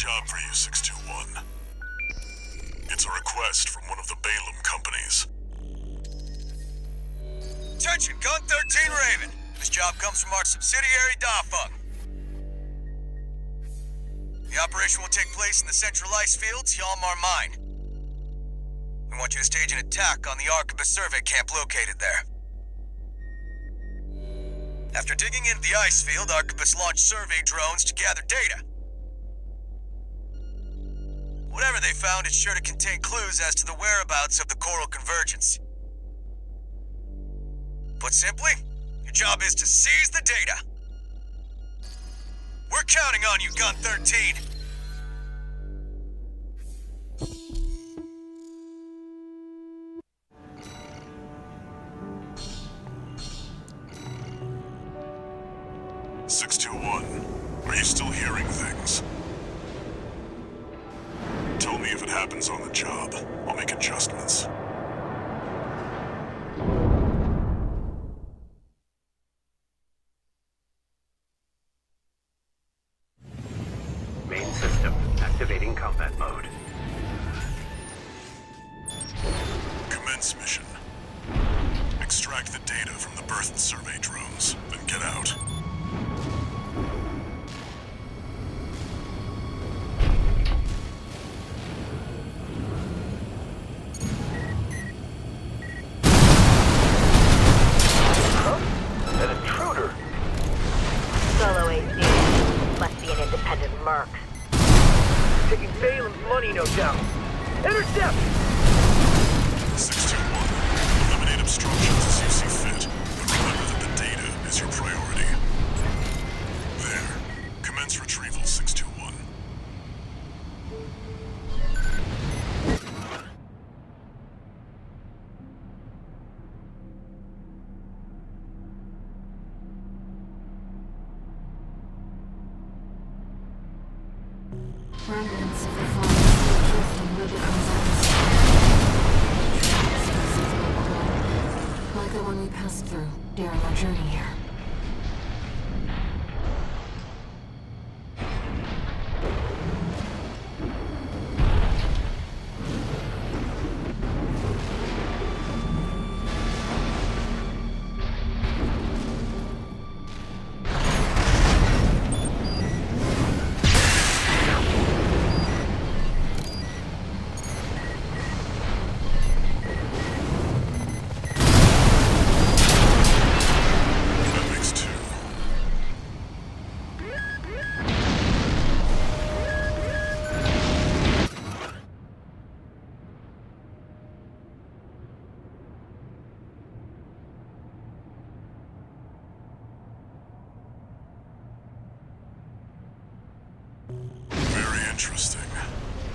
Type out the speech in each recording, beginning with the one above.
job for you, 621. It's a request from one of the Balaam companies. Attention, Gun 13 Raven. This job comes from our subsidiary, Dafeng. The operation will take place in the central ice fields, Yalmar Mine. We want you to stage an attack on the Arquebus survey camp located there. After digging into the ice field, Arquebus launched survey drones to gather data. Whatever they found is sure to contain clues as to the whereabouts of the Coral Convergence. Put simply, your job is to seize the data. We're counting on you, Gun 13. Are you still hearing things? Tell me if it happens on the job. I'll make adjustments. Main system activating combat mode. Commence mission. Extract the data from the birth survey drones, then get out. Taking Balaam's money, no doubt. Intercept! 621. Eliminate obstructions as you see fit, but remember that the data is your priority. There. Commence retrieval, 621. Remnants of the fallen drifting Rubicon's atmosphere. Like the one we passed through during our journey here. Very interesting.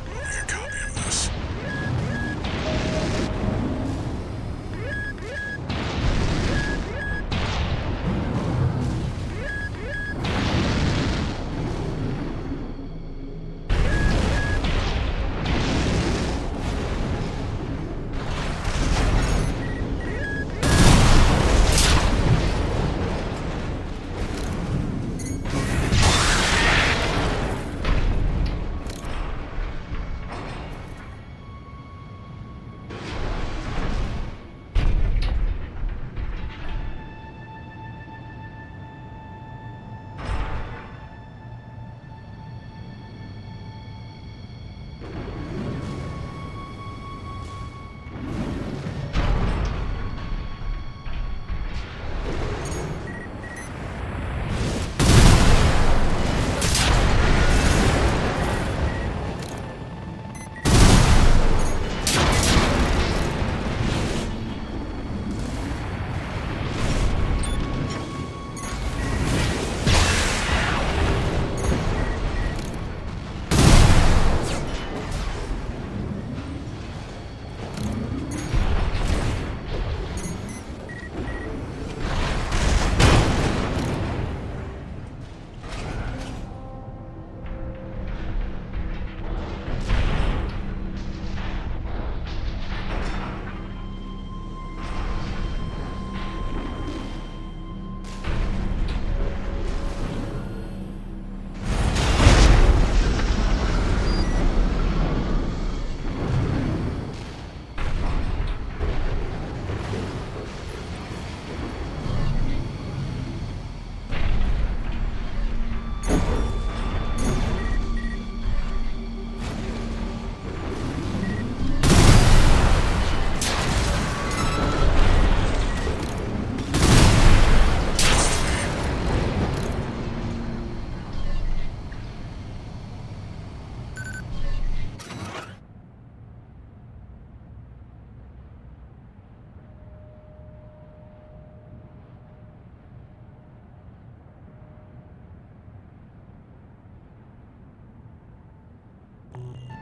I'll make a copy of this.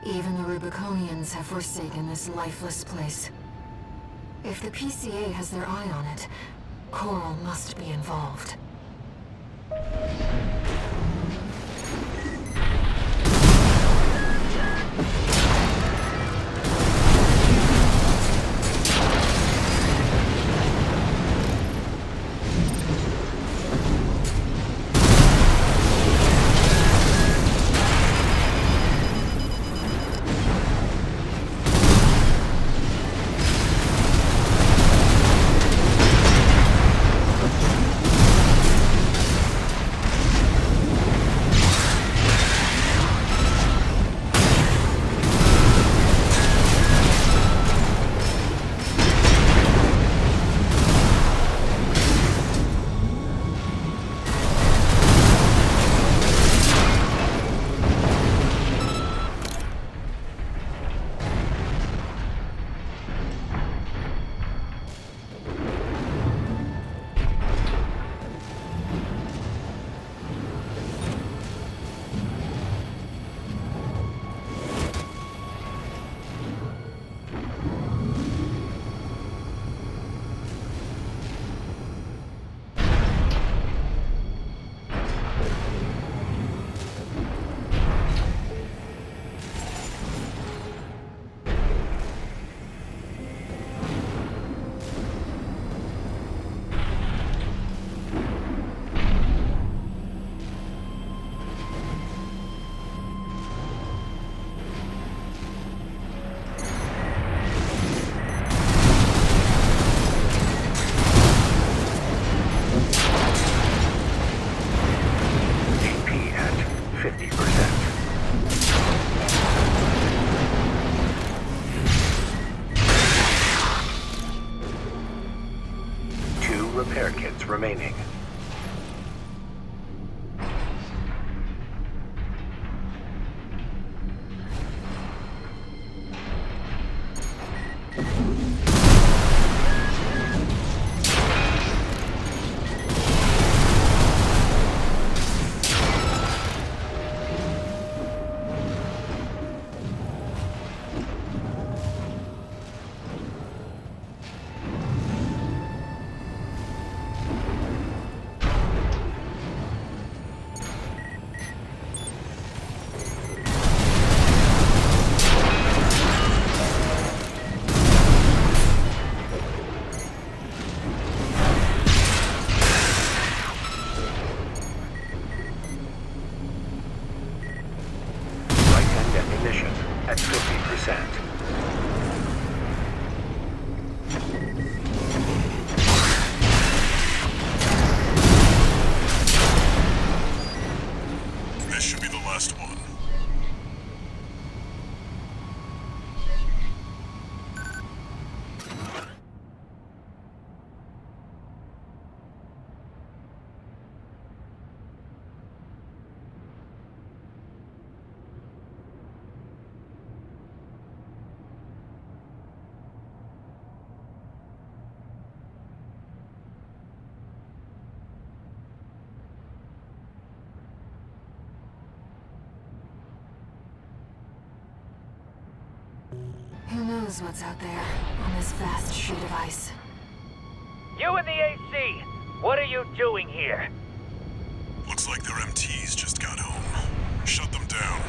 Even the Rubiconians have forsaken this lifeless place. If the PCA has their eye on it, Coral must be involved. Repair kits remaining. At 50%. This should be the last one. Who knows what's out there on this vast sheet of ice? You in the AC! What are you doing here? Looks like their MTs just got home. Shut them down.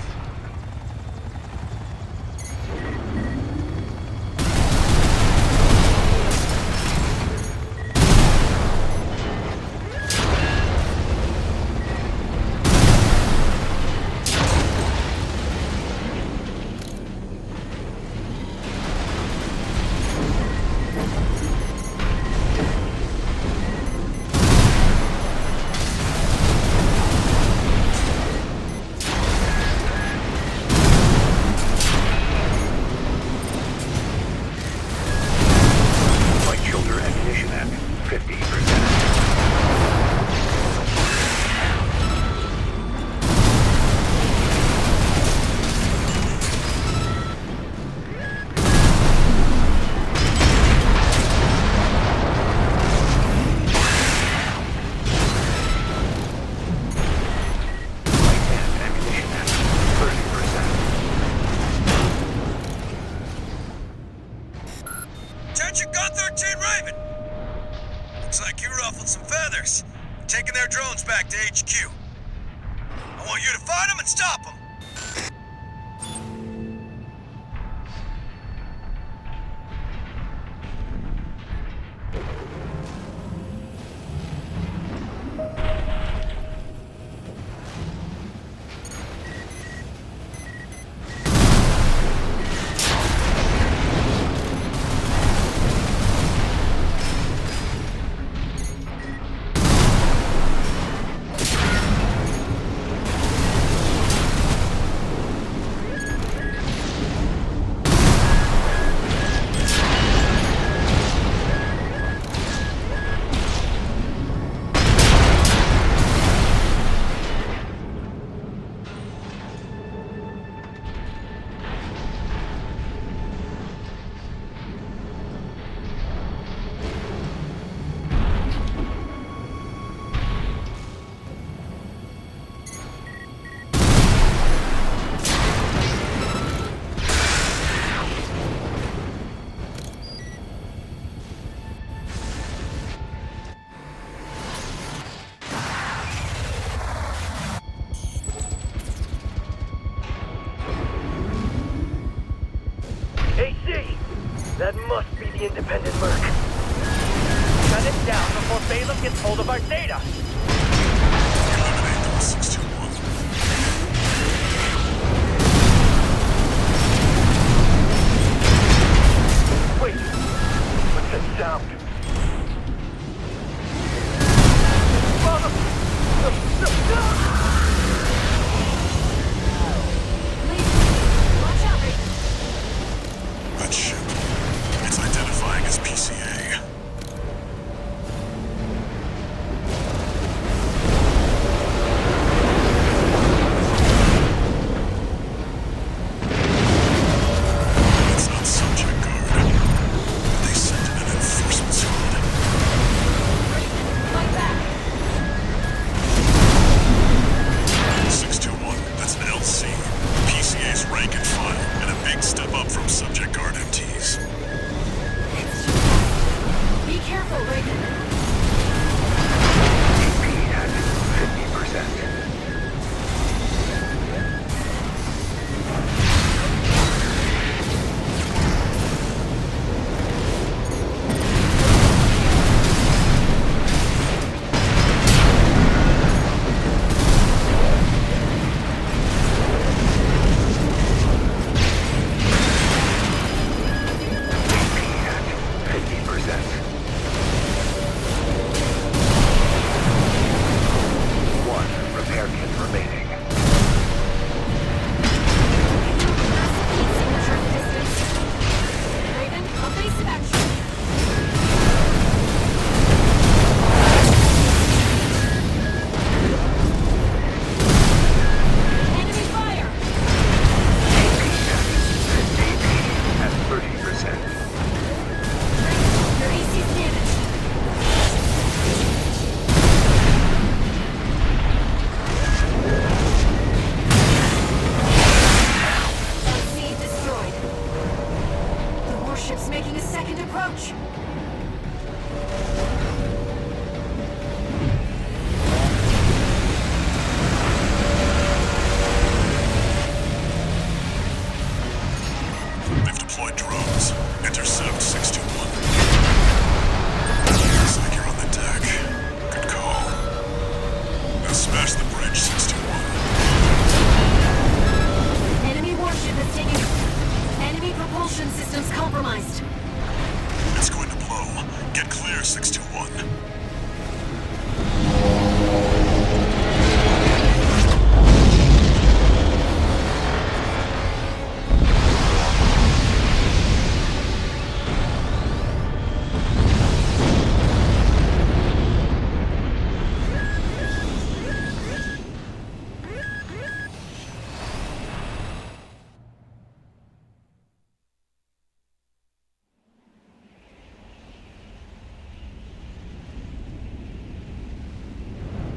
drones back to HQ. I want you to find them and stop them. AC! That must be the independent merc. Shut it down before Balaam gets hold of our data! Eliminate them, 621. Wait! What's that sound? Watch out, Rick. That ship. It's identifying as PCA. It's not subject guard. They sent an enforcement squad. Fight back. 621, that's an LC. PCA's rank and file, and a big step up from subject guard MTs. Be careful, Reagan. AP at 50%. One repair kit remaining. Signature distance. Raven, evasive action. Enemy fire. AP at 30%. Your AC's damaged. LC destroyed. The warship's making a second approach. They've deployed drones. Intercept 621. Looks like you're on the deck. Good call. Now smash the bridge, 621. Enemy warship is taking... Enemy propulsion systems compromised. It's going to blow. Get clear, 621.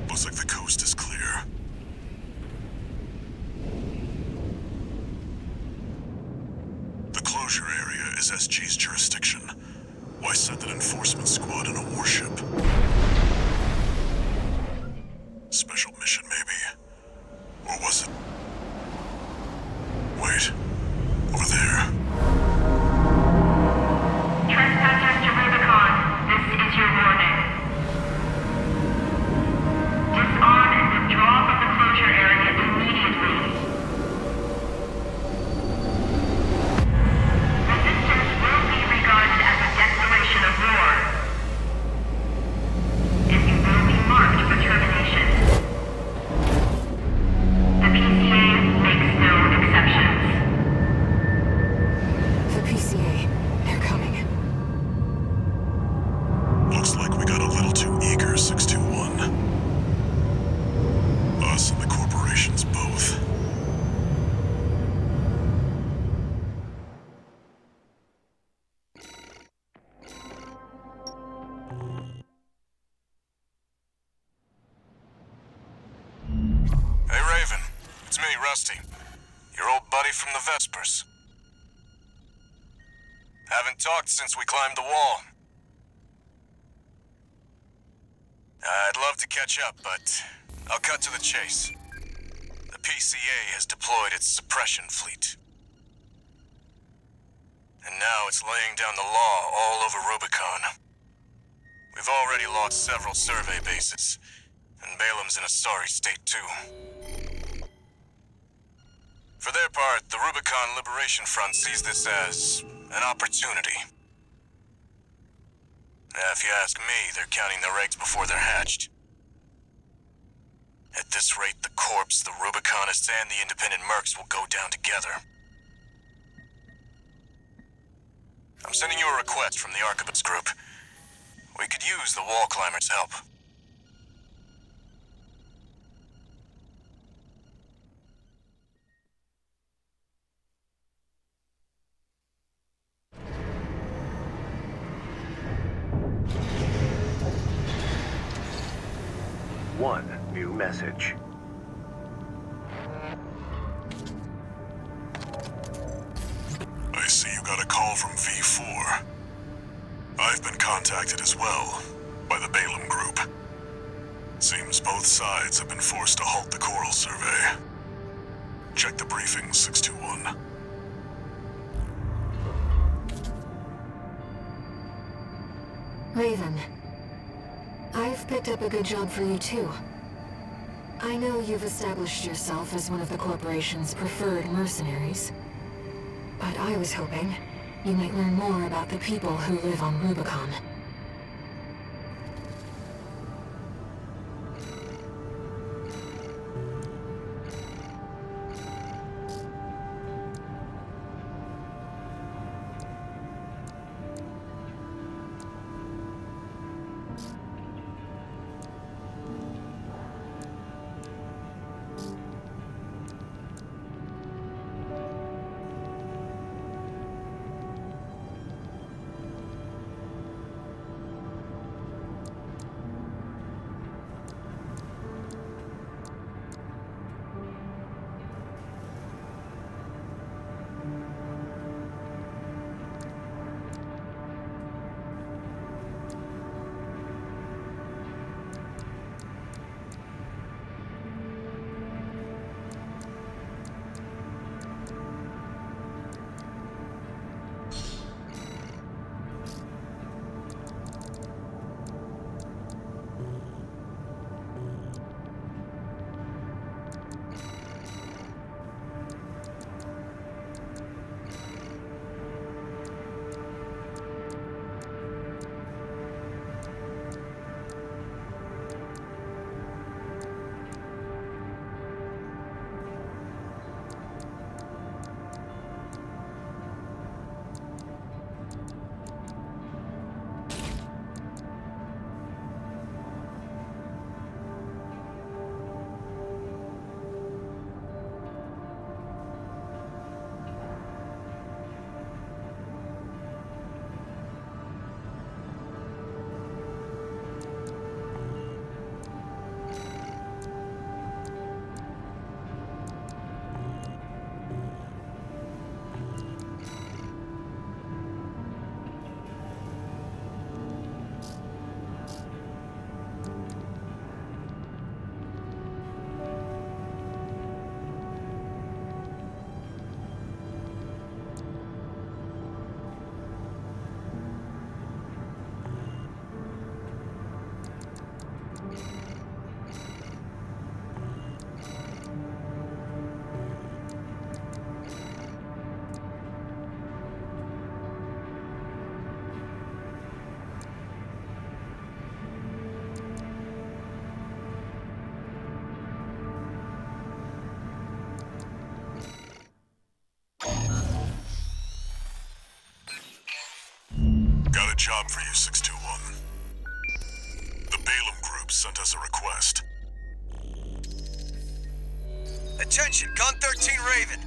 Looks like the coast is clear. The closure area is SG's jurisdiction. Why send an enforcement squad in a warship? Special mission, maybe? Or was it... Wait. Over there. Trespassers to Rubicon, this is your warning. Disarm and withdraw from the closure area immediately. Resistance will be regarded as a declaration of war, and you will be marked for termination. The PCA makes no exceptions. The PCA. They're coming. Looks like we got a little too eager, 621. Us and the corporations both. Hey, Raven. It's me, Rusty. Your old buddy from the Vespers. Haven't talked since we climbed the wall. I'd love to catch up, but I'll cut to the chase. The PCA has deployed its suppression fleet. And now it's laying down the law all over Rubicon. We've already lost several survey bases, and Balam's in a sorry state too. For their part, the Rubicon Liberation Front sees this as an opportunity. If you ask me, they're counting their eggs before they're hatched. At this rate, the Corps, the Rubiconists, and the independent mercs will go down together. I'm sending you a request from the Archibus group. We could use the wall climbers' help. One new message. I see you got a call from V4. I've been contacted as well, by the Balam group. Seems both sides have been forced to halt the coral survey. Check the briefing, 621. Raven. I've picked up a good job for you too. I know you've established yourself as one of the corporation's preferred mercenaries. But I was hoping you might learn more about the people who live on Rubicon. a job for you, 621. The Balaam Group sent us a request. Attention, Gun 13 Raven.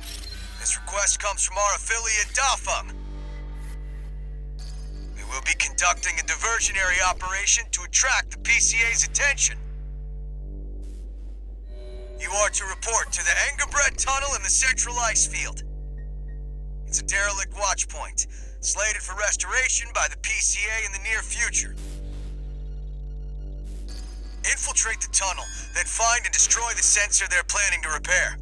This request comes from our affiliate Dafeng. We will be conducting a diversionary operation to attract the PCA's attention. You are to report to the Engelbrecht Tunnel in the Central Ice Field. It's a derelict watch point, slated for restoration by the PCA in the near future. Infiltrate the tunnel, then find and destroy the sensor they're planning to repair.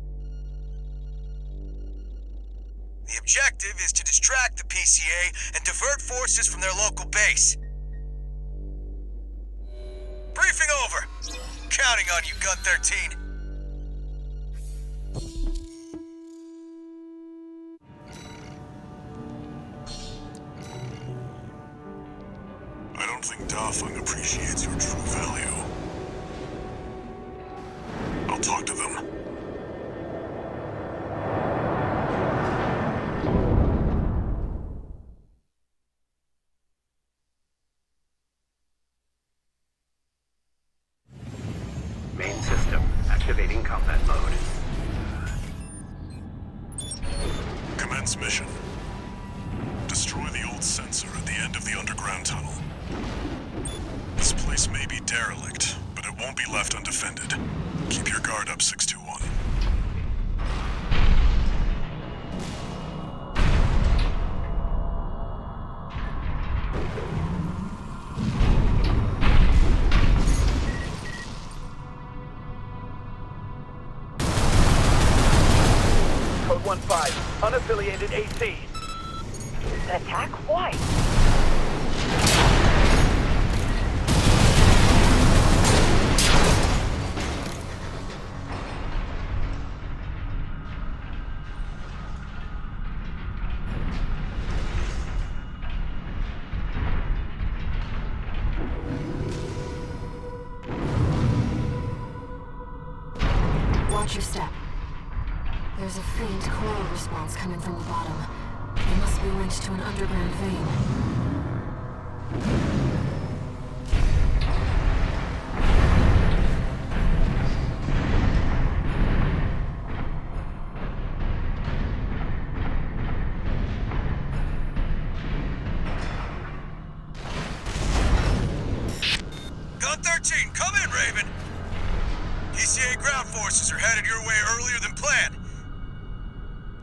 The objective is to distract the PCA and divert forces from their local base. Briefing over. Counting on you, Gun 13. I don't think Dafeng appreciates your true value. I'll talk to them. Main system activating combat mode. Commence mission. Destroy the old sensor at the end of the underground tunnel. This place may be derelict, but it won't be left undefended. Keep your guard up, 621. Code 1-5, unaffiliated AC. Attack? Why? Watch your step. There's a faint coral response coming from the bottom. It must be linked to an underground vein. Gun 13, come in, Raven. PCA ground forces are headed your way earlier than planned.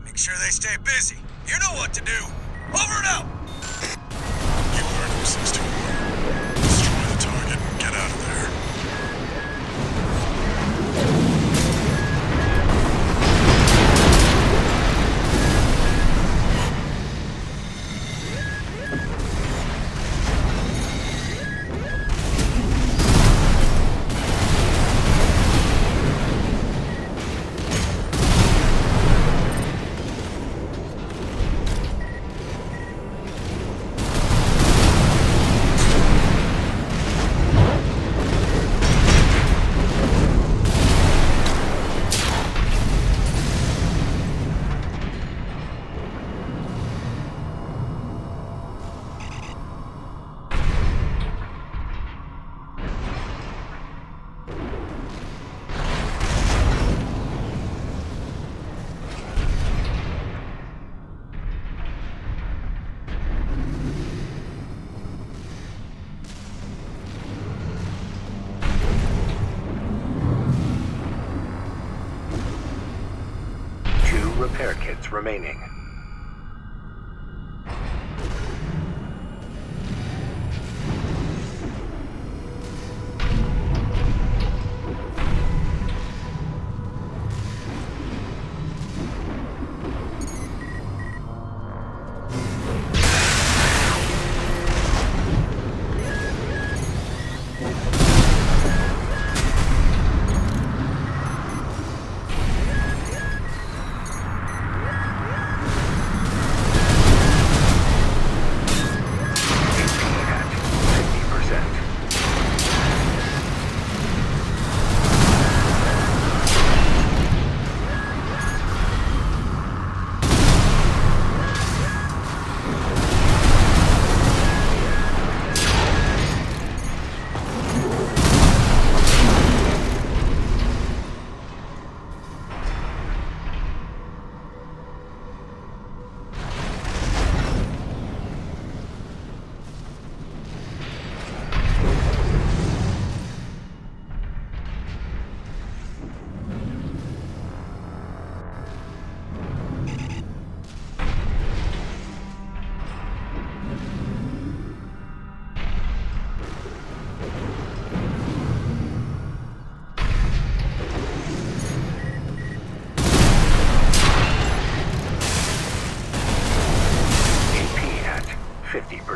Make sure they stay busy. You know what to do. Over and out! You heard him, 621. Destroy the target and get out of there. Repair kits remaining.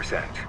30%.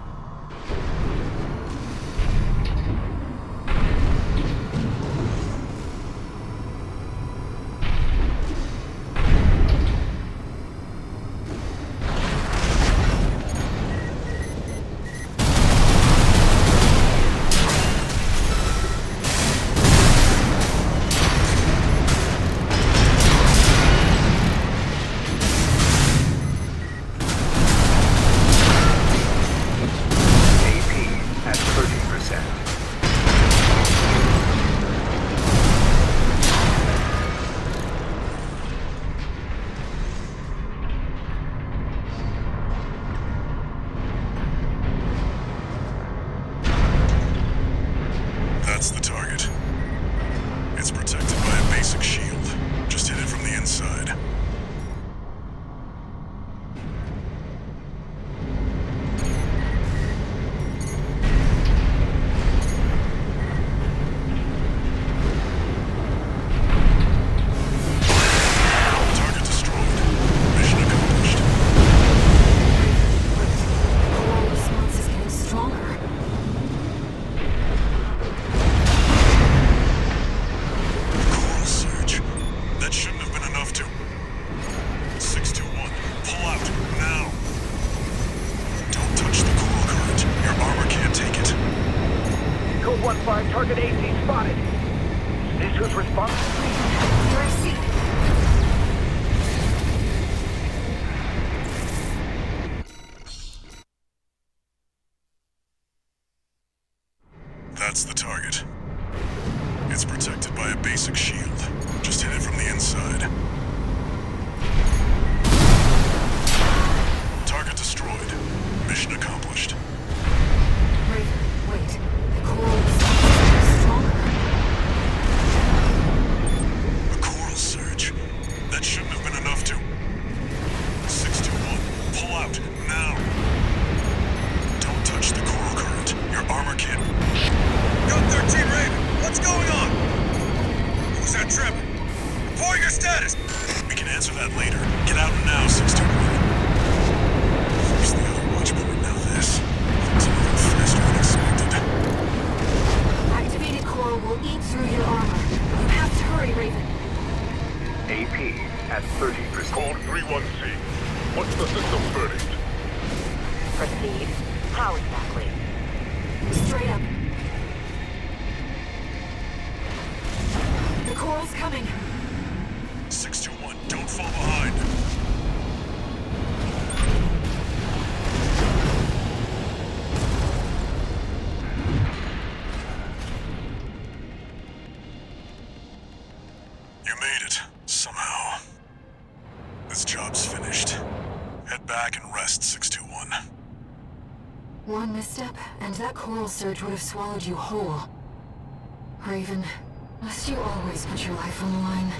That's the target. It's protected by a basic shield. Just hit it from the inside. Target destroyed. Mission accomplished. The wall response is getting stronger. Coral surge. That shouldn't have been enough to... 621. Pull out. Now. Don't touch the coral current. Your armor can't take it. Code 1-5, target AC spotted. Is this who's responsible? Here I see. That's the target. It's protected by a basic shield. Just hit it from the inside. Target destroyed. Mission accomplished. Raven, wait. The coral response is getting stronger. A coral surge. That shouldn't have been enough to... 621. Pull out. Now. Don't touch the coral current. Your armor can't... Gun 13 Raven, what's going on? Who's that tripping? Report your status. We can answer that later. Get out now, 621. First the other watchman, and now this. Things are moving faster than expected. Activated coral will eat through your armor. You have to hurry, Raven. AP at 30%. Code 31C. What's the system verdict? Proceed. How exactly? Straight up. The coral's coming. 621, don't fall behind. You made it, somehow. This job's finished. Head back and rest, 621. One misstep, and that coral surge would have swallowed you whole. Raven, must you always put your life on the line?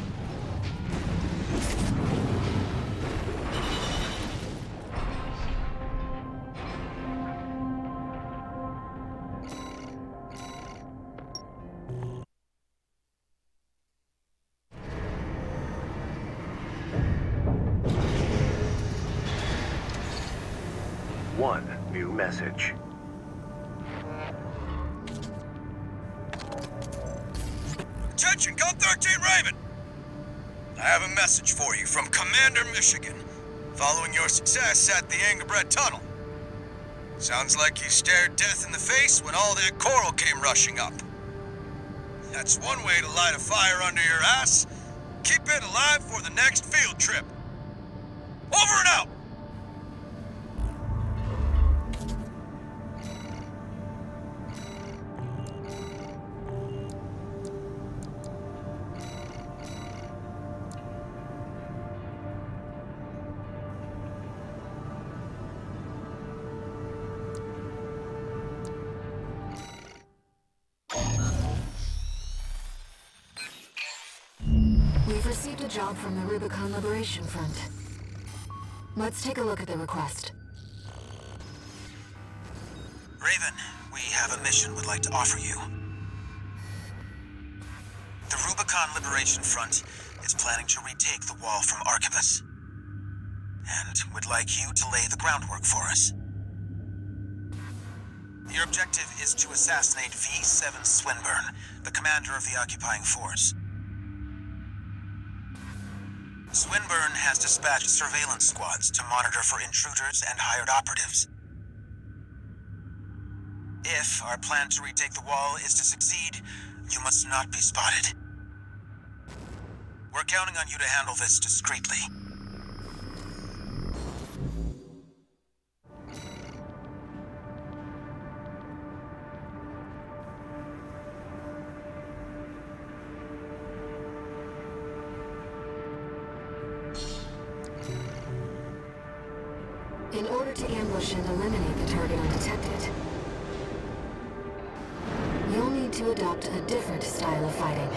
One new message. Attention, Gun 13 Raven! I have a message for you from Commander Michigan, following your success at the Angerbred Tunnel. Sounds like you stared death in the face when all that coral came rushing up. That's one way to light a fire under your ass. Keep it alive for the next field trip. Over and out! We've received a job from the Rubicon Liberation Front. Let's take a look at the request. Raven, we have a mission we'd like to offer you. The Rubicon Liberation Front is planning to retake the wall from Archivus. And would like you to lay the groundwork for us. Your objective is to assassinate V7 Swinburne, the commander of the occupying force. Swinburne has dispatched surveillance squads to monitor for intruders and hired operatives. If our plan to retake the wall is to succeed, you must not be spotted. We're counting on you to handle this discreetly. In order to ambush and eliminate the target undetected, you'll need to adopt a different style of fighting.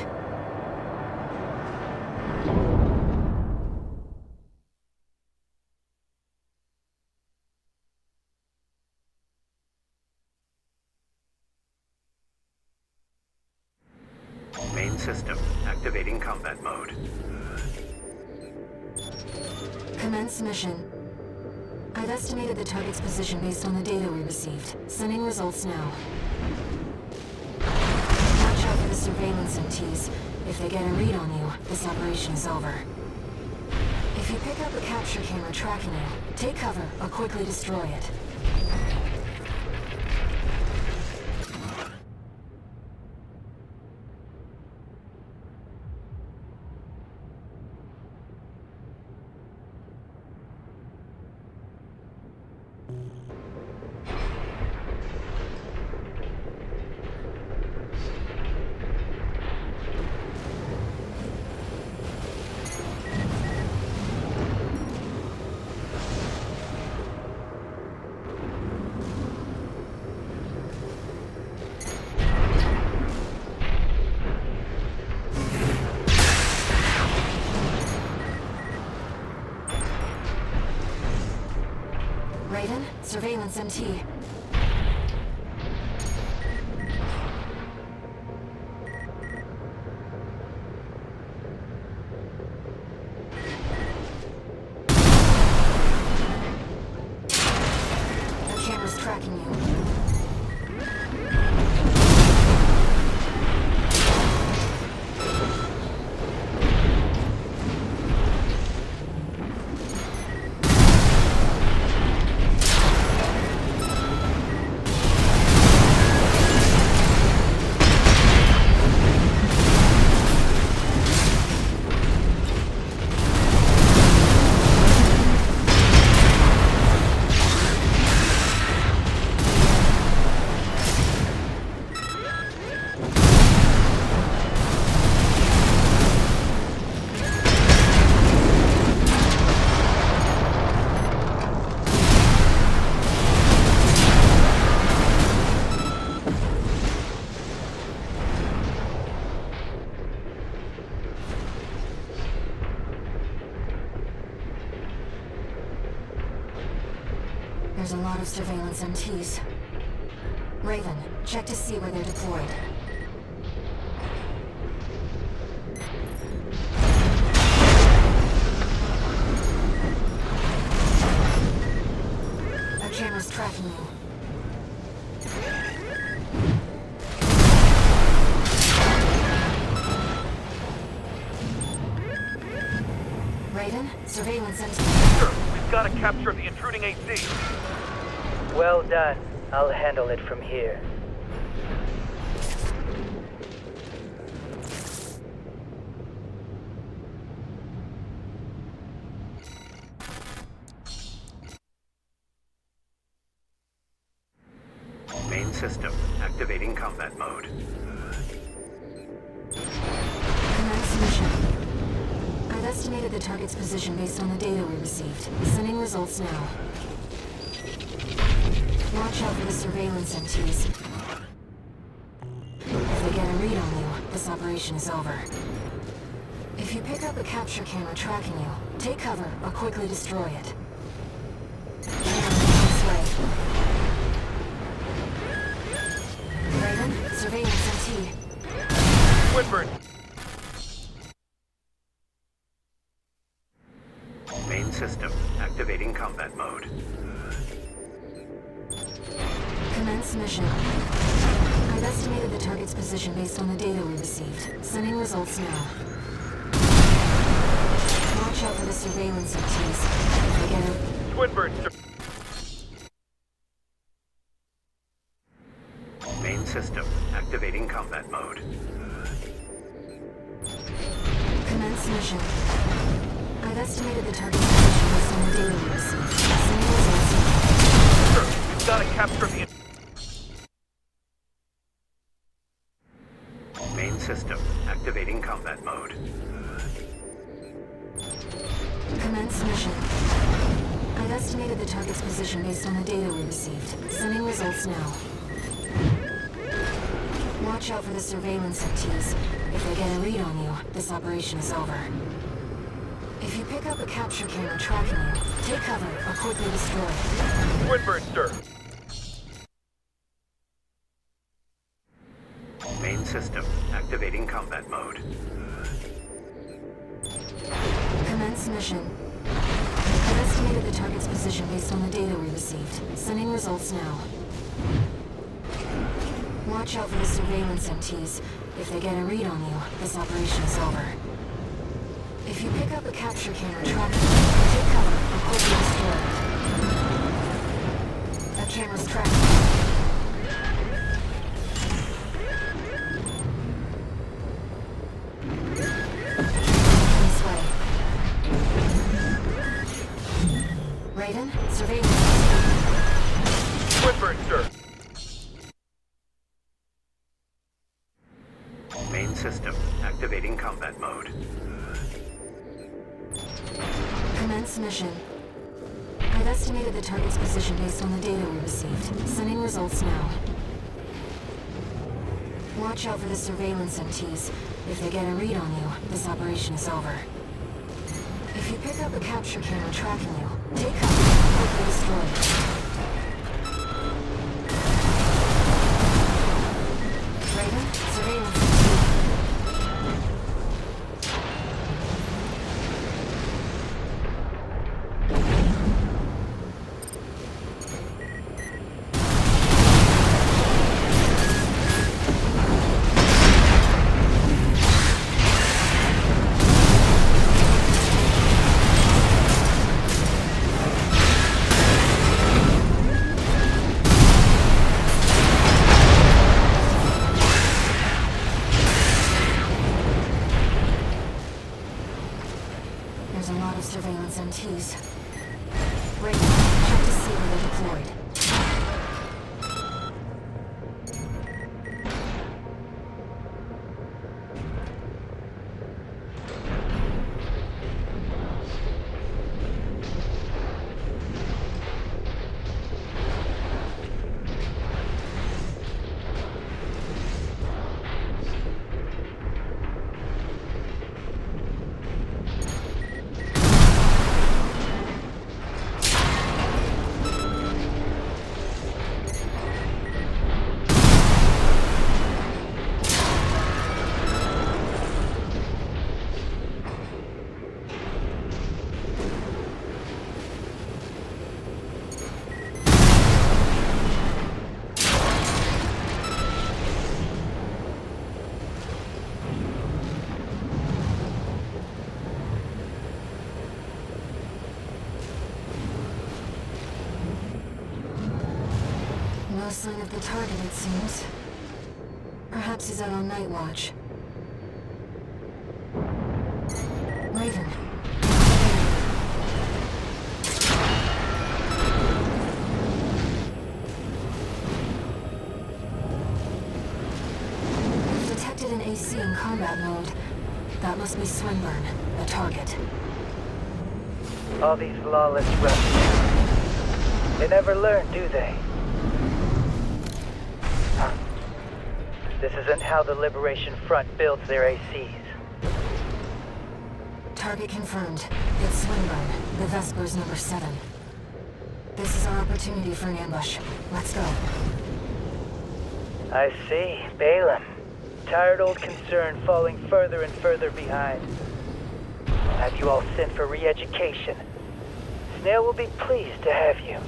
Main system activating combat mode. Commence mission. I've estimated the target's position based on the data we received. Sending results now. Watch out for the surveillance MTs. If they get a read on you, this operation is over. If you pick up a capture camera tracking you, take cover or quickly destroy it. Raven, surveillance MT. The camera's tracking you. There's a lot of surveillance MTs. Raven, check to see where they're deployed. The camera's tracking you. Raven, surveillance MT. Sir, we've got to capture the intruding AC. Well done. I'll handle it from here. Main system activating combat mode. Commence mission. I've estimated the target's position based on the data we received. Sending results now. Watch out for the surveillance MTs. If they get a read on you, this operation is over. If you pick up a capture camera tracking you, take cover or quickly destroy it. This way. Raven, surveillance MT. Swinburne! Main system activating combat mode. Commence mission. I've estimated the target's position based on the data we received. Sending results now. Watch out for the surveillance entities. If they get a... Swinburne, sir. Main system activating combat mode. Commence mission. I've estimated the target's position based on the data we received. Sending results now. Sir, we've got to capture the... Main system activating combat mode. Commence mission. I've estimated the target's position based on the data we received. Sending results now. Watch out for the surveillance MTs. If they get a read on you, this operation is over. If you pick up a capture camera tracking you, take cover or quickly destroy it. Swinburne, sir. Main system activating combat mode. Commence mission. I've estimated the target's position based on the data we received. Sending results now. Watch out for the surveillance MTs. If they get a read on you, this operation is over. If you pick up a capture camera tracking you, take cover or quickly destroy it. A camera's tracking you. This way. Raven, surveillance. Swinburne, sir. Main system activating combat mode. Commence mission. I've estimated the target's position based on the data we received. Sending results now. Watch out for the surveillance MTs. If they get a read on you, this operation is over. If you pick up a capture camera tracking you, take cover and quickly destroy it. Raven, surveillance MT. There's a lot of surveillance MTs. Raven, check to see where they're deployed. No sign of the target, it seems. Perhaps he's out on night watch. Raven. We've detected an AC in combat mode. That must be Swinburne, the target. All these lawless rebels. They never learn, do they? This isn't how the Liberation Front builds their ACs. Target confirmed. It's Swinburne, the Vespers number 7. This is our opportunity for an ambush. Let's go. I see. Balaam. Tired old concern falling further and further behind. Have you all sent for re-education? Snail will be pleased to have you.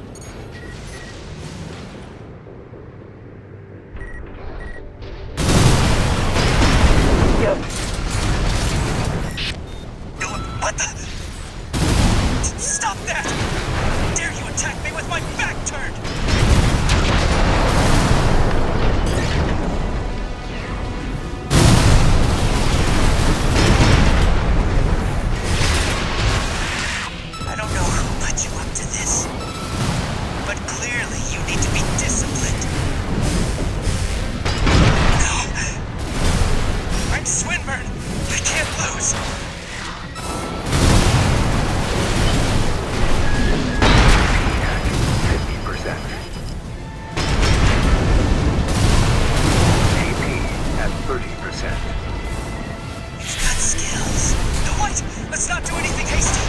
him! What the? Stop that! Dare you attack me with my back turned? I don't know who put you up to this, but clearly you need to be disciplined. No! I'm Swinburne! I can't lose! 50%. AP at 30%. You've got skills. No, wait! Let's not do anything hasty!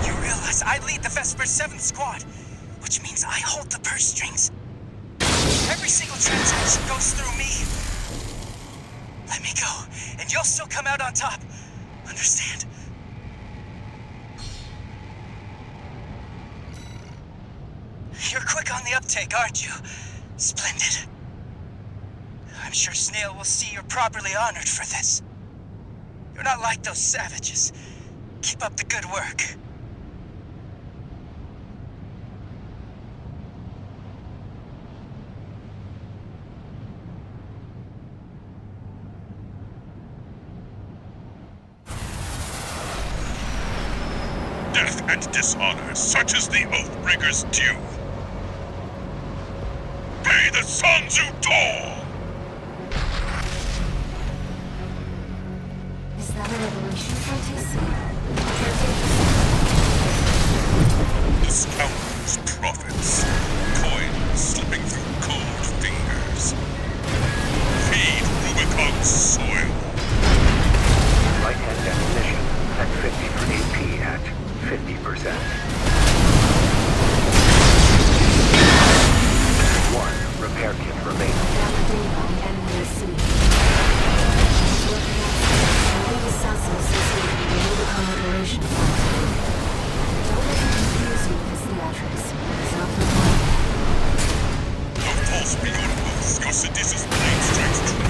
You realize I lead the Vesper's 7th Squad, which means I hold the purse strings. Every single transaction goes through me. Let me go, and you'll still come out on top. Understand? You're quick on the uptake, aren't you? Splendid. I'm sure Snail will see you're properly honored for this. You're not like those savages. Keep up the good work. Death and dishonor, such is the Oathbreaker's due. Pay the sons who dole! Is that a revelation from TC? The scoundrels' profits. Coins slipping through cold fingers. Feed Rubicon's soil. Light-hand ammunition at 50 for AP at 50%. 1 repair kit remaining. Validated on the NBC. Elite assassin associated with the Rubicon Liberation Front. Don't let him confuse you with his theatrics. It's not for fun. No false beyond oaths, your seditious blade strikes true.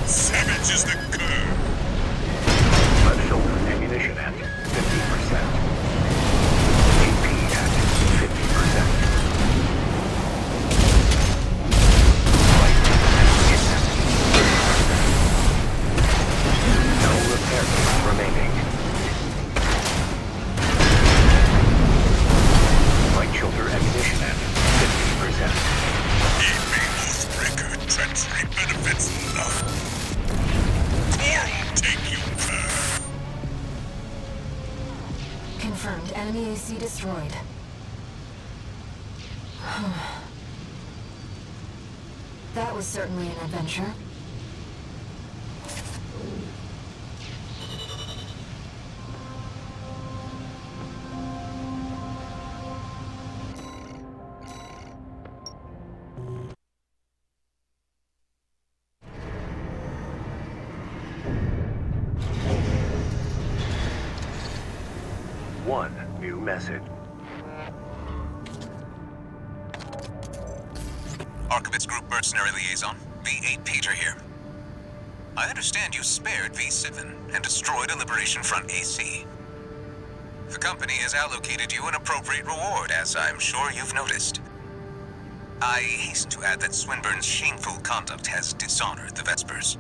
Savage is the curve. Lead shoulder ammunition at 50%. AP at 50%. Light ammunition at 30%. No repair kits remaining. Light shoulder ammunition at 50%. Even Oathbreaker treachery benefits none. Coral take you back. Confirmed. Enemy AC destroyed. That was certainly an adventure. One new message. Archivist Group Mercenary Liaison, V8 Peter here. I understand you spared V7 and destroyed a Liberation Front AC. The company has allocated you an appropriate reward, as I'm sure you've noticed. I hasten to add that Swinburne's shameful conduct has dishonored the Vespers.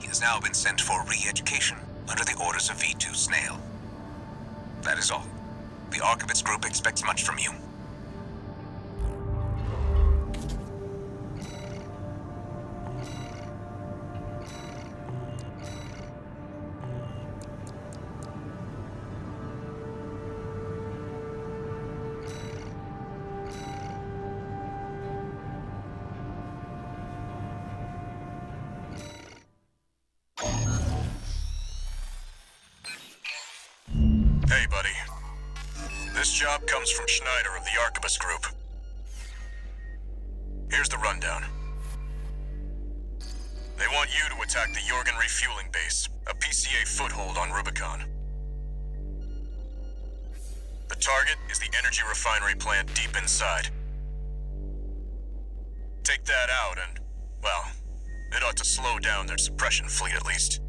He has now been sent for re-education under the orders of V2 Snail. That is all. The Archivist Group expects much from you. Hey, buddy. This job comes from Schneider of the Archivist Group. Here's the rundown. They want you to attack the Jorgen refueling base, a PCA foothold on Rubicon. The target is the energy refinery plant deep inside. Take that out and, well, It ought to slow down their suppression fleet at least.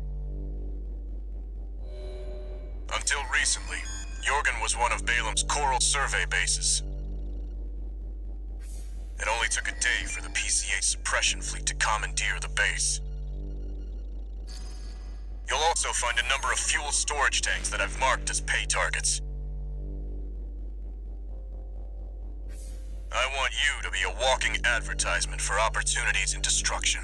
Until recently, Jorgen was one of Balam's Coral survey bases. It only took a day for the PCA suppression fleet to commandeer the base. You'll also find a number of fuel storage tanks that I've marked as pay targets. I want you to be a walking advertisement for opportunities in destruction.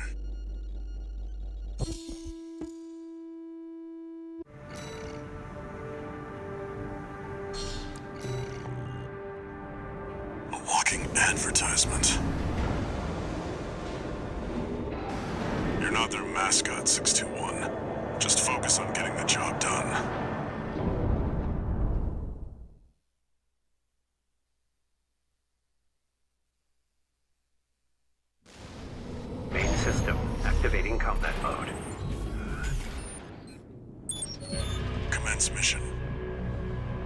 A walking advertisement. You're not their mascot, 621. Just focus on getting the job done. Main system activating combat mode. Commence mission.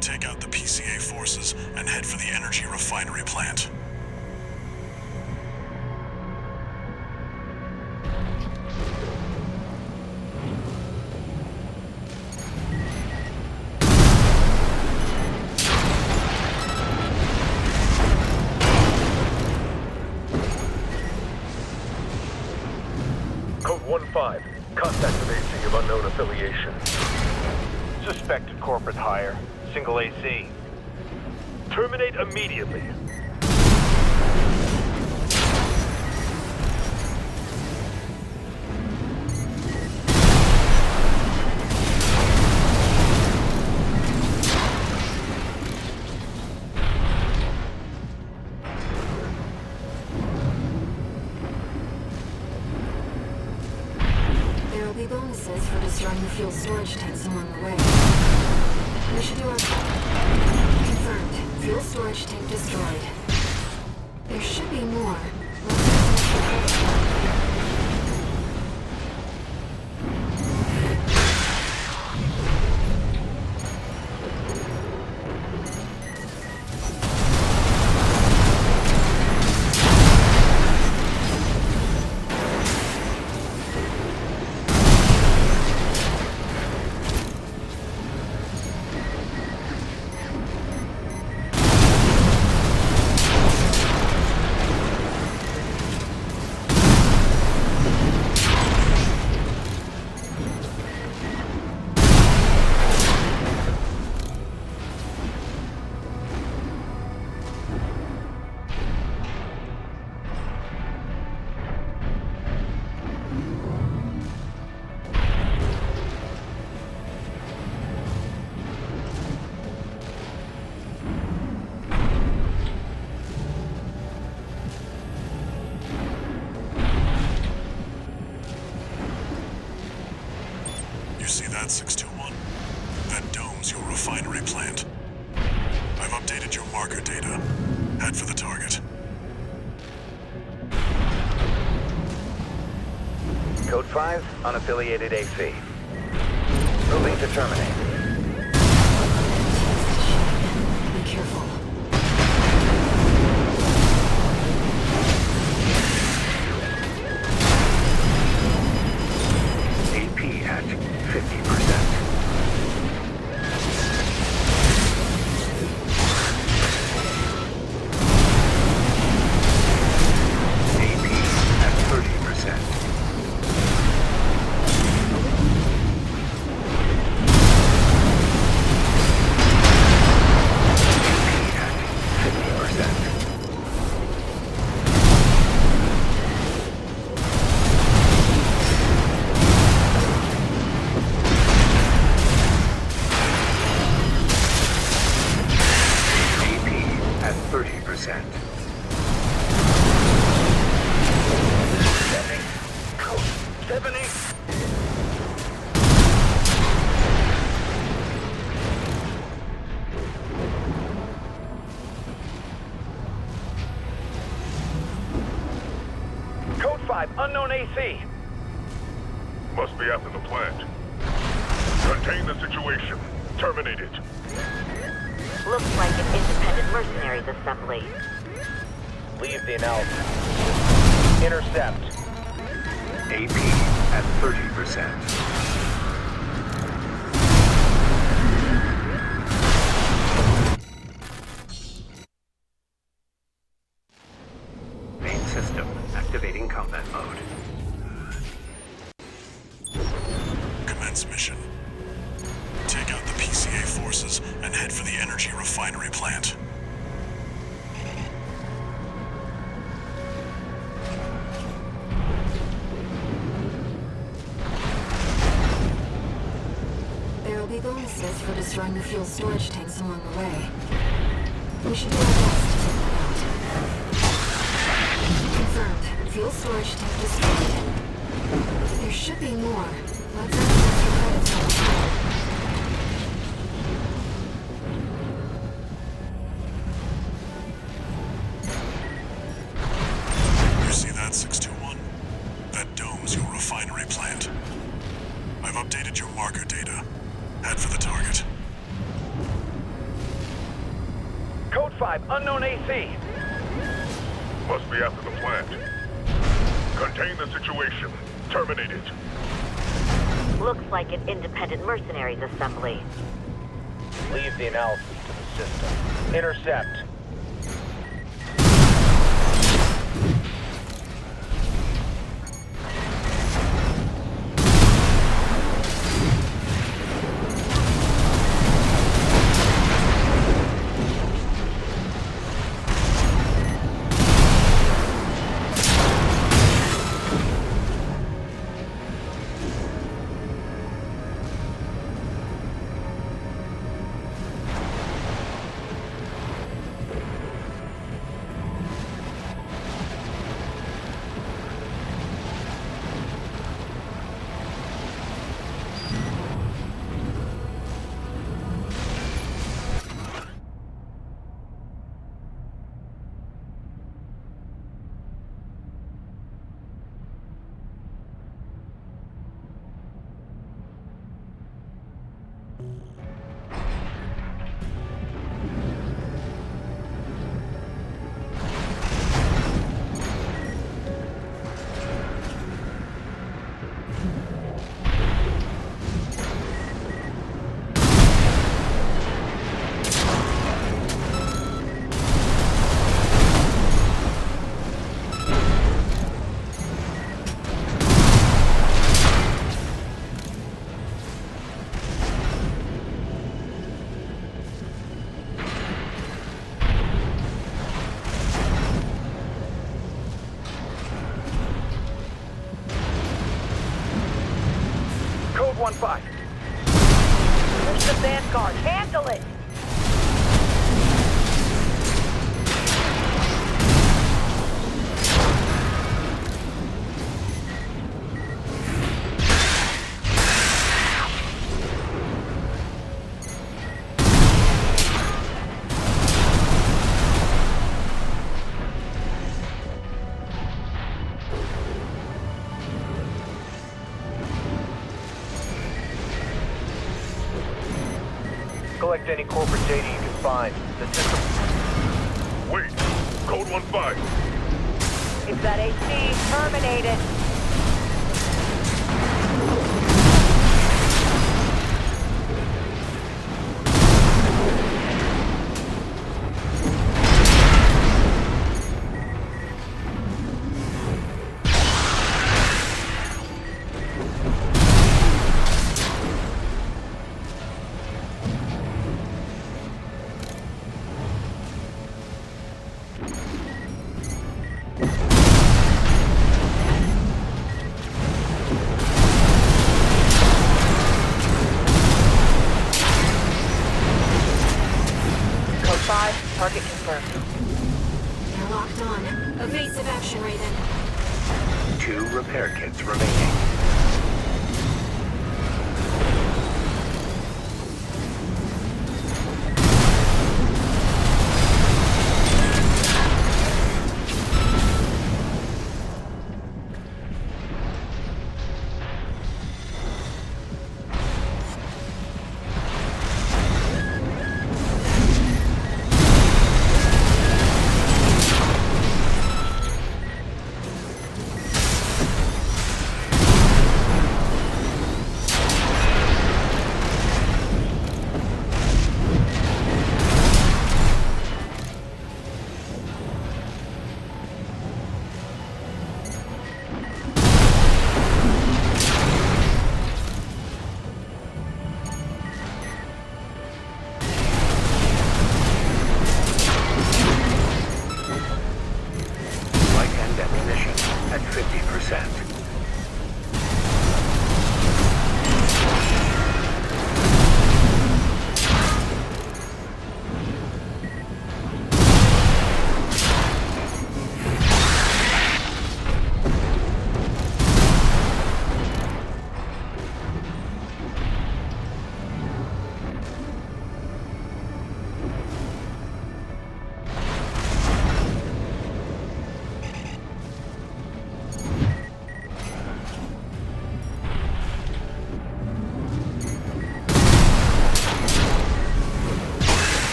Take out the PCA forces and head for the energy refinery plant. Code 1-5. Contact with AC of unknown affiliation. Suspected corporate hire. Single AC. Terminate immediately. There will be bonuses for destroying the fuel storage tanks along the way. We should do our part. Confirmed. Fuel storage tank destroyed. There should be more. You see that, 621? That dome's your refinery plant. I've updated your marker data. Head for the target. Code 5, unaffiliated AC. Moving to terminate. Be careful. AP at 50%. AP at 30%. Code 5, unknown AC. Must be after the plant. Contain the situation. Terminate it. Looks like an independent mercenaries assembly. Leave the analysis. Intercept. AP at 30%. Main system activating combat mode. Commence mission. Take out the PCA forces and head for the energy refinery plant. There will be bonuses for destroying the fuel storage tanks along the way. We should do our best to take that out. Confirmed. Fuel storage tank destroyed. There should be more. Let's access the credits on the floor. You see that, 621? That dome's your refinery plant. I've updated your marker data. Head for the target. Code 5, unknown AC. Must be after the plant. Contain the situation. Terminate it. Looks like an independent mercenaries assembly. Leave the analysis to the system. Intercept. Code 1-5. There's the Vanguard. Handle it! Collect any corporate data you can find. The system. Wait. Code 1-5. It's that AC. Terminated. Target confirmed. They're locked on. Evasive action, Raven. 2 repair kits remaining.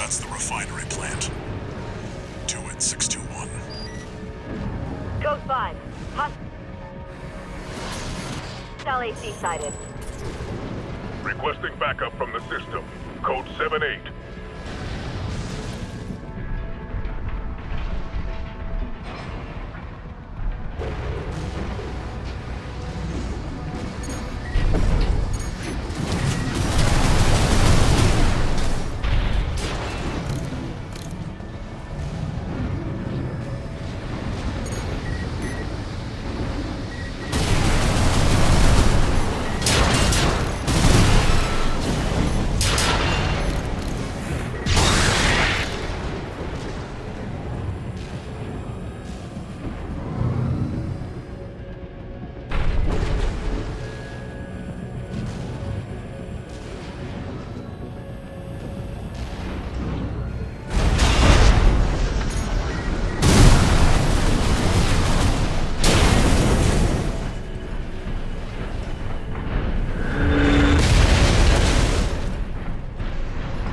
That's the refinery plant. To it, 621. Code 5. Hostile AC sighted. Requesting backup from the system. Code 78.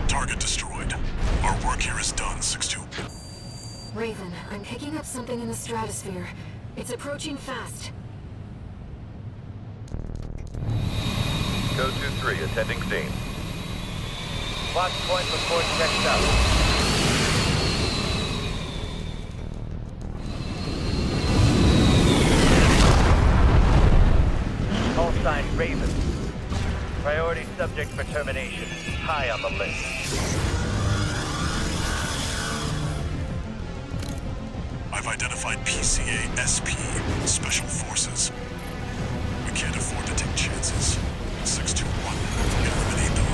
Target destroyed. Our work here is done, 6-2. Raven, I'm picking up something in the stratosphere. It's approaching fast. Code 2-3, attending scene. Watch point before checked out. Call sign Raven. Priority subject for termination. High on the list. I've identified PCA-SP, Special Forces. We can't afford to take chances. 621, eliminate them.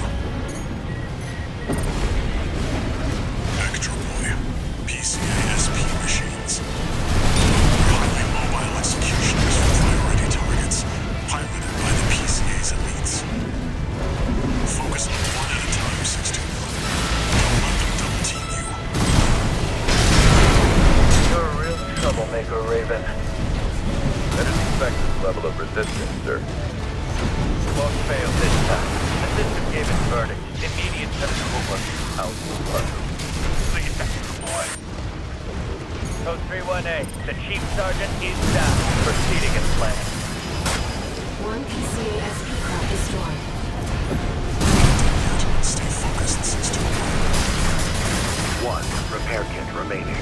Extra Boy, PCA-SP machines. Highly mobile executioners for priority targets, piloted by the PCA's elites. Focus on one at a time, 621. Don't let them double team you. You're a real troublemaker, Raven. I didn't expect this level of resistance, sir. Won't fail this time. The system gave its verdict. Immediate penetration. Please, extra boy. Code 31A. The Chief Sergeant is down. Proceeding as planned. One PCA-SP craft destroyed. Stay focused, 621. One repair kit remaining.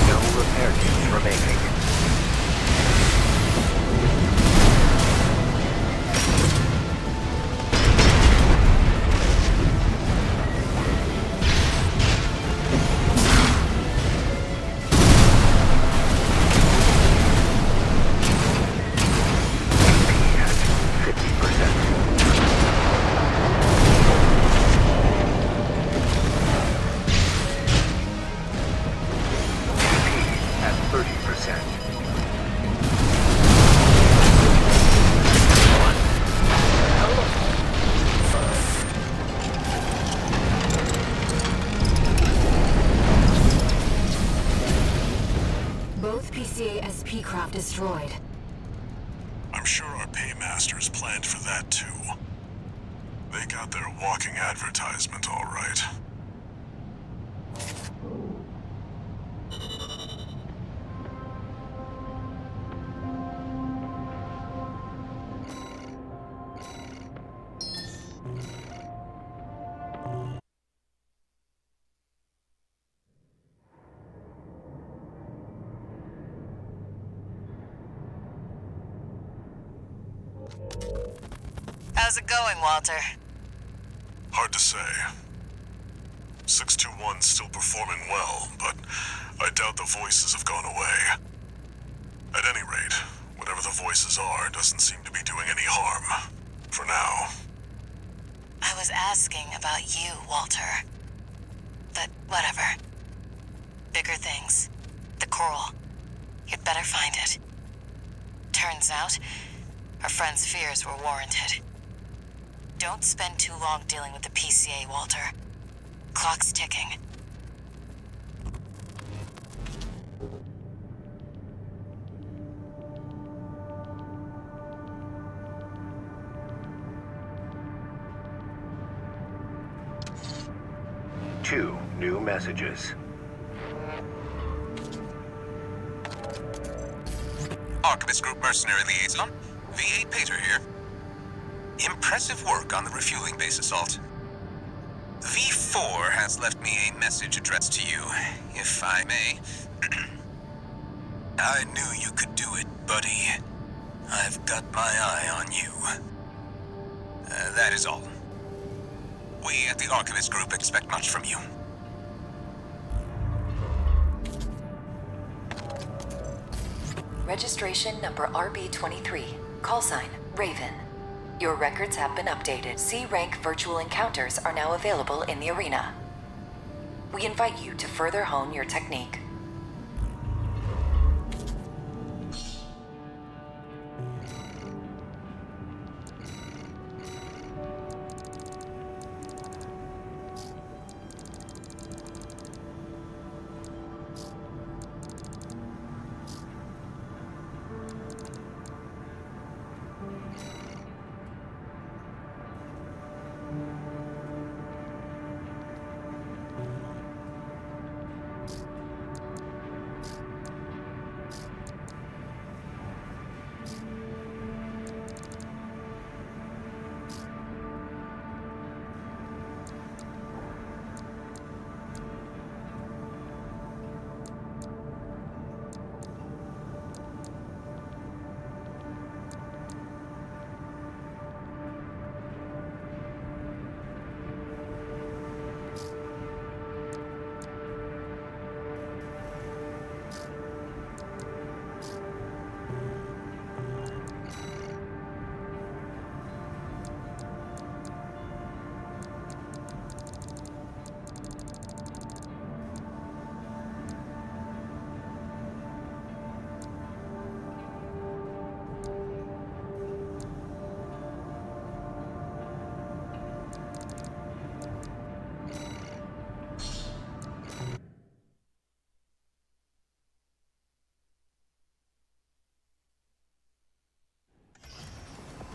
No repair kits remaining. Both PCA-SP craft destroyed. I'm sure our paymasters planned for that too. They got their walking advertisement all right. How's it going, Walter? Hard to say. 621's still performing well, but I doubt the voices have gone away. At any rate, whatever the voices are doesn't seem to be doing any harm. For now. I was asking about you, Walter. But whatever. Bigger things. The coral. You'd better find it. Turns out, our friend's fears were warranted. Don't spend too long dealing with the PCA, Walter. Clock's ticking. 2 new messages. Archivist Group Mercenary Liaison, V8 Pater here. Impressive work on the refueling base assault. V4 has left me a message addressed to you, if I may. I knew you could do it, buddy. I've got my eye on you. That is all. We at the Archivist Group expect much from you. Registration number RB23. Call sign, Raven. Your records have been updated. C-rank virtual encounters are now available in the arena. We invite you to further hone your technique.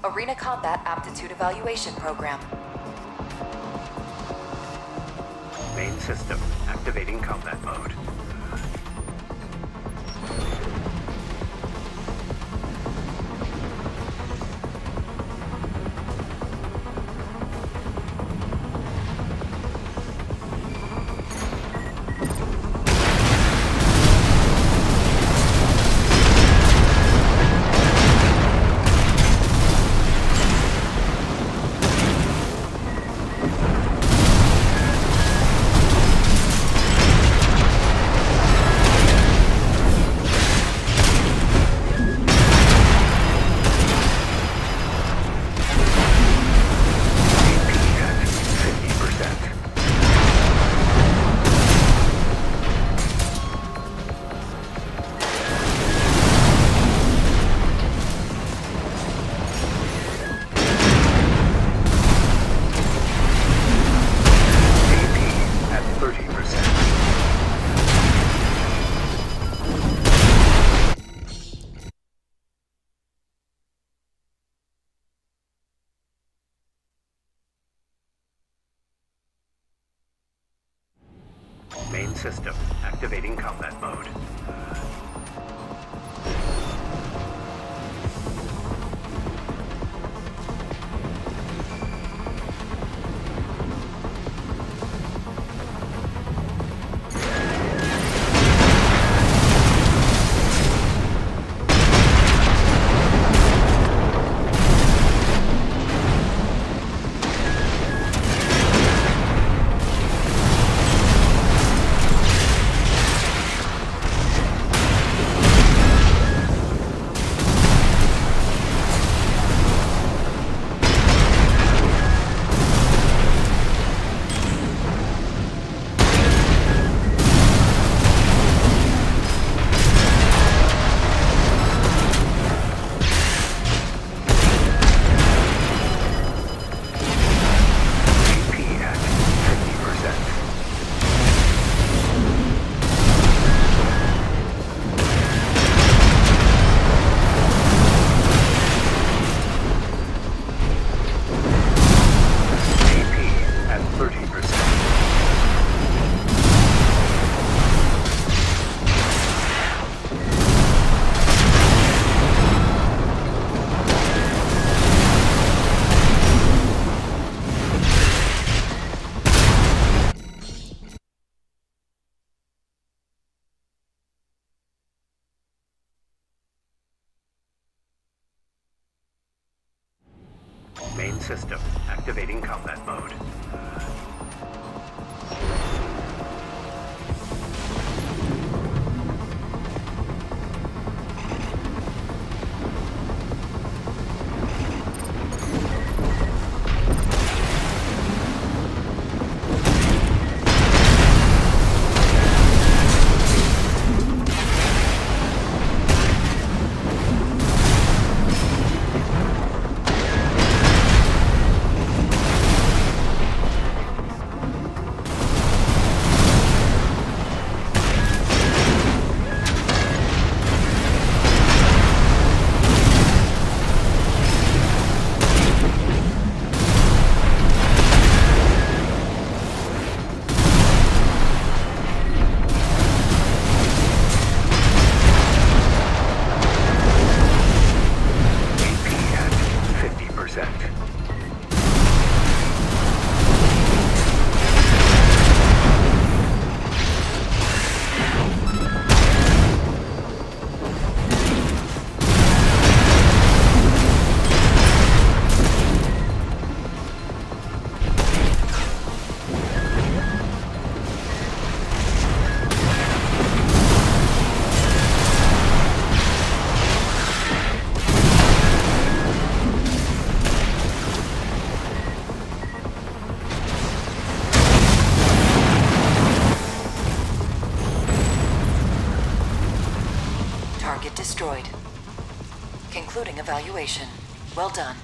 Arena Combat Aptitude Evaluation Program. Main system activating combat mode. Main system activating combat mode. system. Activating combat mode. Destroyed. Concluding evaluation. Well done.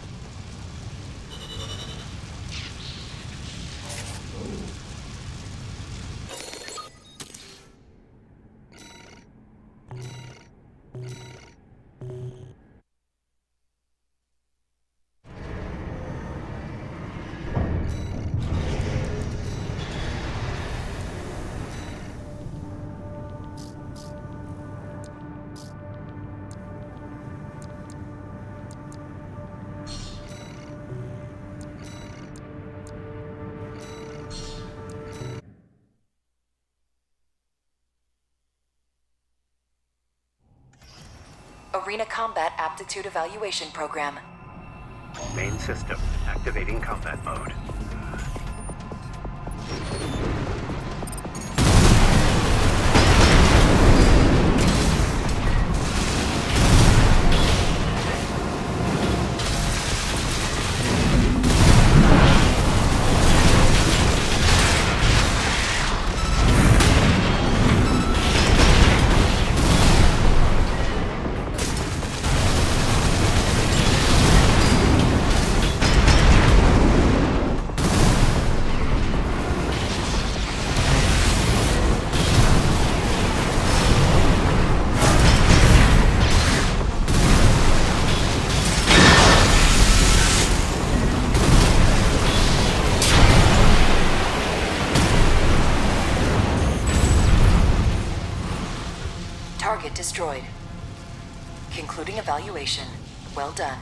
Arena Combat Aptitude Evaluation Program. Main system. Activating combat mode. Target destroyed. Concluding evaluation. Well done.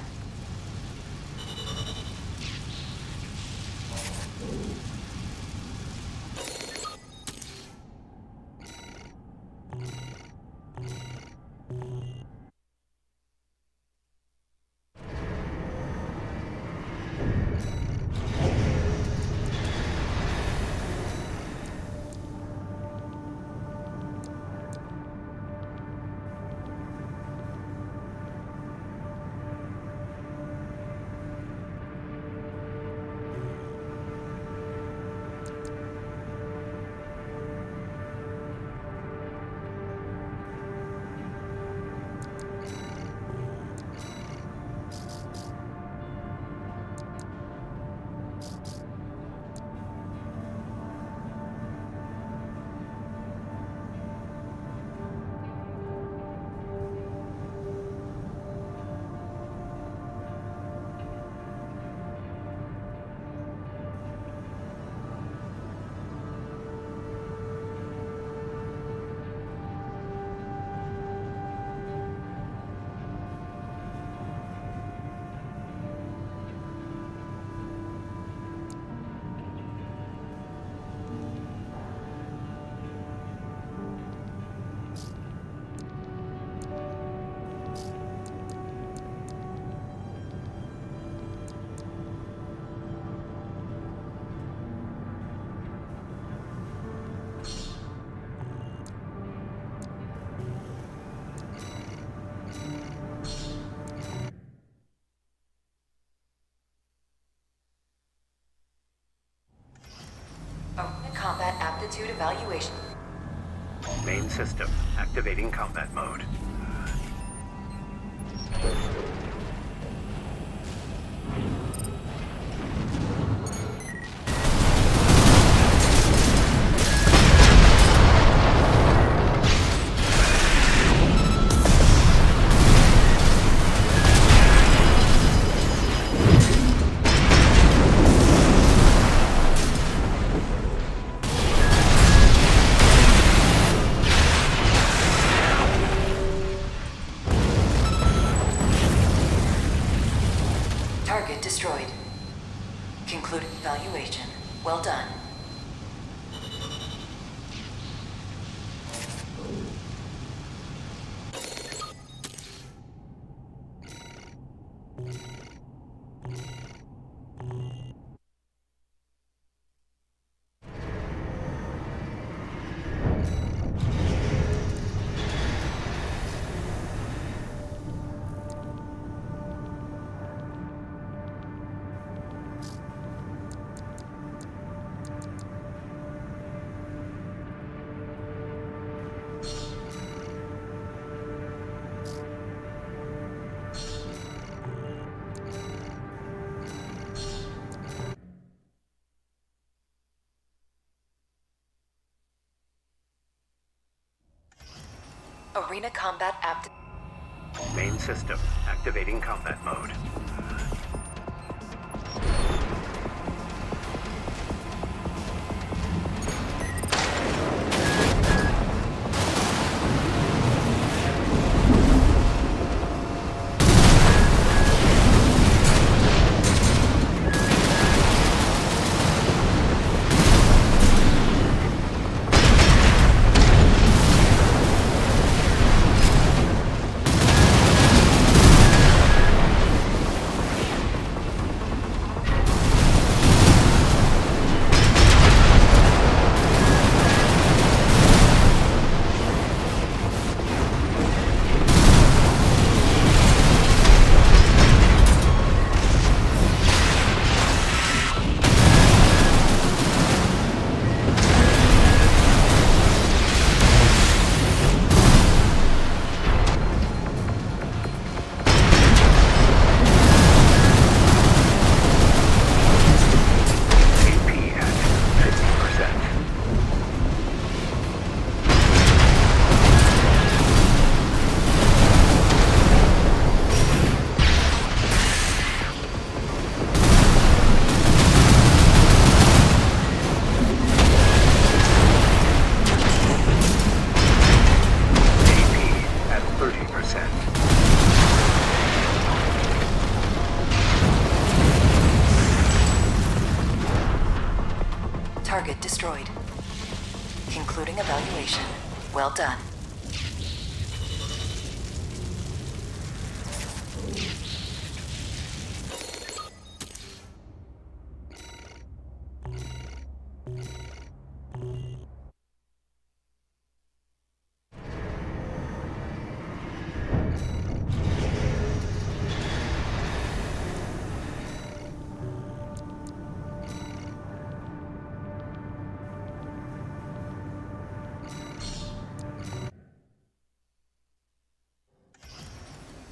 aptitude evaluation. Main system activating combat mode. Target destroyed. Concluding evaluation. Well done. Arena combat apt. Main system activating combat mode. Target destroyed. Concluding evaluation. Well done.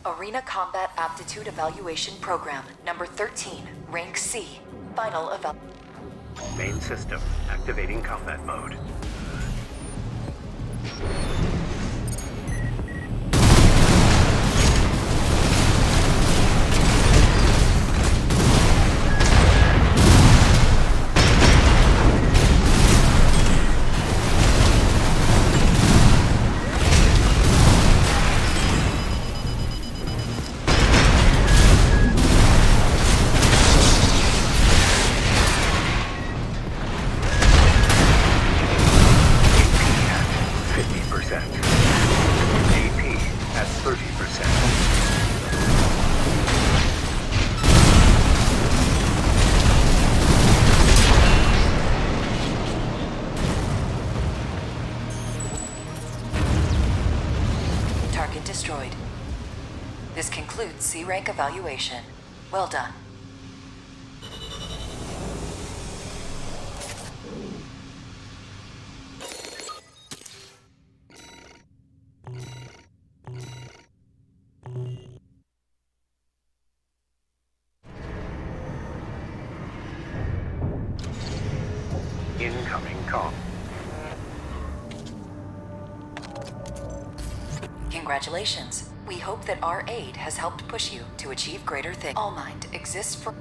Arena Combat Aptitude Evaluation Program, number 13, rank C. Final eval. Main system activating combat mode. Target destroyed. This concludes C-rank evaluation. Well done. Congratulations. We hope that our aid has helped push you to achieve greater things. All Mind exists for...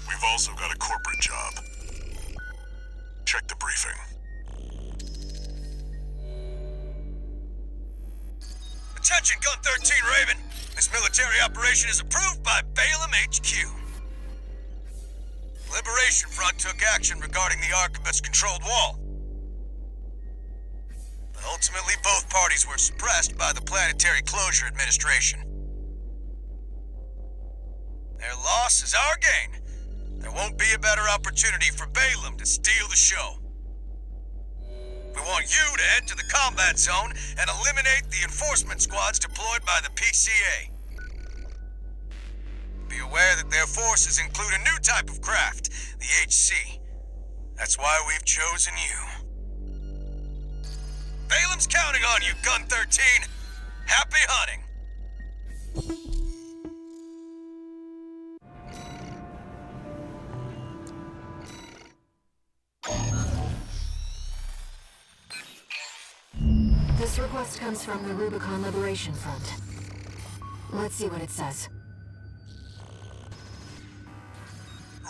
We've also got a corporate job. Check the briefing. Attention, Gun 13 Raven. This military operation is approved by Balaam HQ. Liberation Front took action regarding the Arquebus-controlled wall. But ultimately, both parties were suppressed by the Planetary Closure Administration. Their loss is our gain. There won't be a better opportunity for Balaam to steal the show. We want you to head to the combat zone and eliminate the enforcement squads deployed by the PCA. Be aware that their forces include a new type of craft, the HC. That's why we've chosen you. Balaam's counting on you, Gun 13. Happy hunting. This request comes from the Rubicon Liberation Front. Let's see what it says.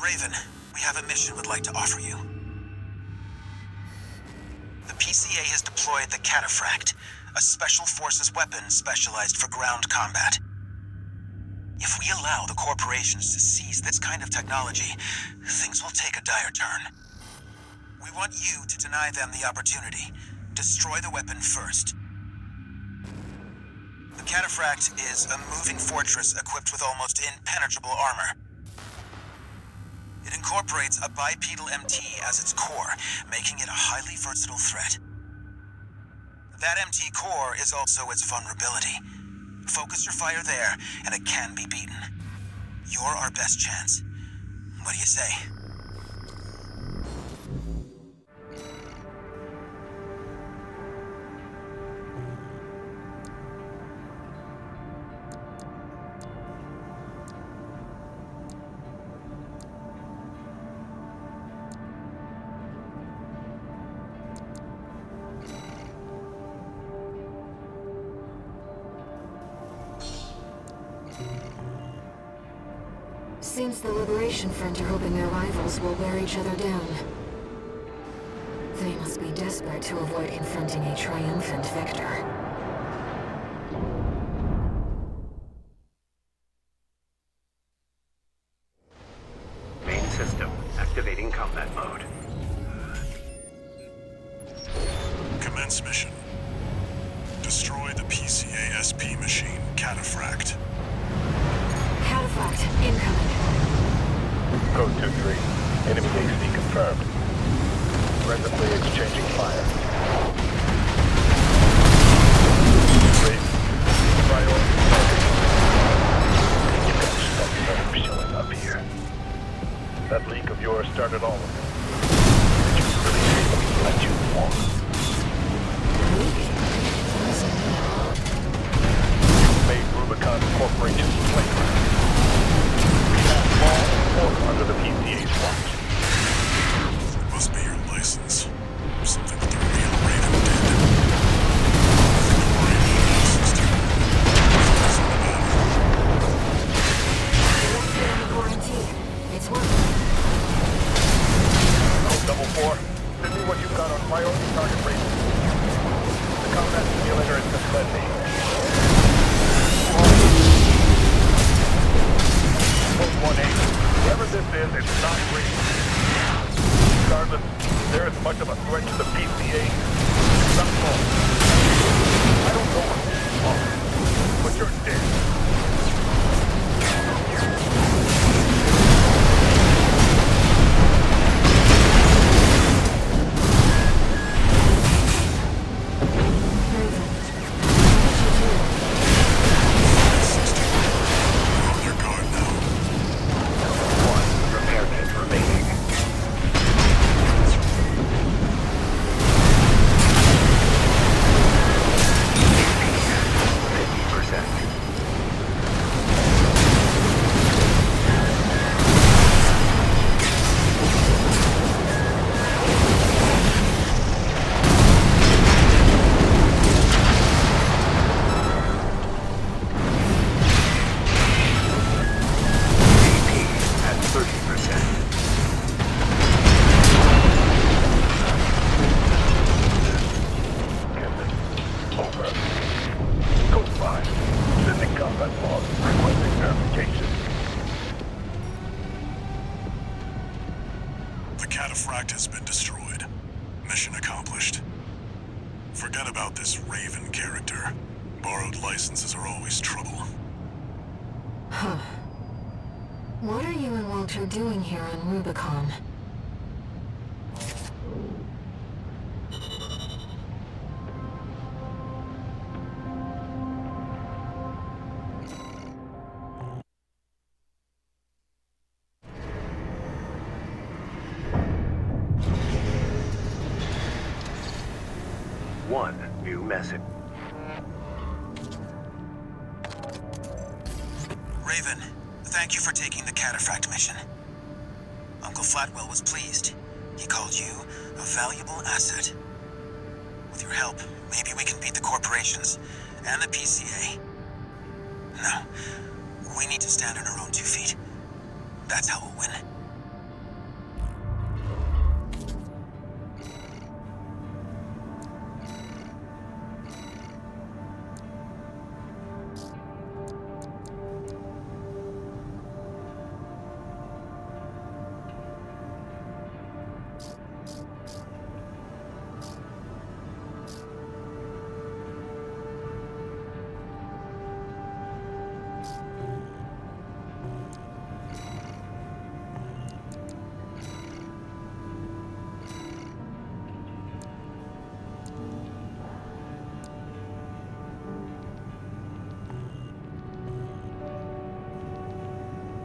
Raven, we have a mission we'd like to offer you. The PCA has deployed the Cataphract, a special forces weapon specialized for ground combat. If we allow the corporations to seize this kind of technology, things will take a dire turn. We want you to deny them the opportunity. Destroy the weapon first. The Cataphract is a moving fortress equipped with almost impenetrable armor. It incorporates a bipedal MT as its core, making it a highly versatile threat. That MT core is also its vulnerability. Focus your fire there, and it can be beaten. You're our best chance. What do you say? Seems the Liberation Front are hoping their rivals will wear each other down. They must be desperate to avoid confronting a triumphant victor. Main system activating combat mode. Commence mission. Destroy the PCA SP machine, Cataphract. Cataphract incoming. Code 2-3. Enemy AC confirmed. Presently exchanging fire. Raven, priority target. You've got stuff nerve showing up here. That leak of yours started all of it. Did you really think we let you walk? You made Rubicon Corporation's playground. Contract log requesting verification. The cataphract has been destroyed. Mission accomplished. Forget about this Raven character. Borrowed licenses are always trouble. Huh. What are you and Walter doing here on Rubicon? One new message. Raven, thank you for taking the cataphract mission. Uncle Flatwell was pleased. He called you a valuable asset. With your help, maybe we can beat the corporations and the PCA. No, we need to stand on our own 2 feet. That's how we'll win.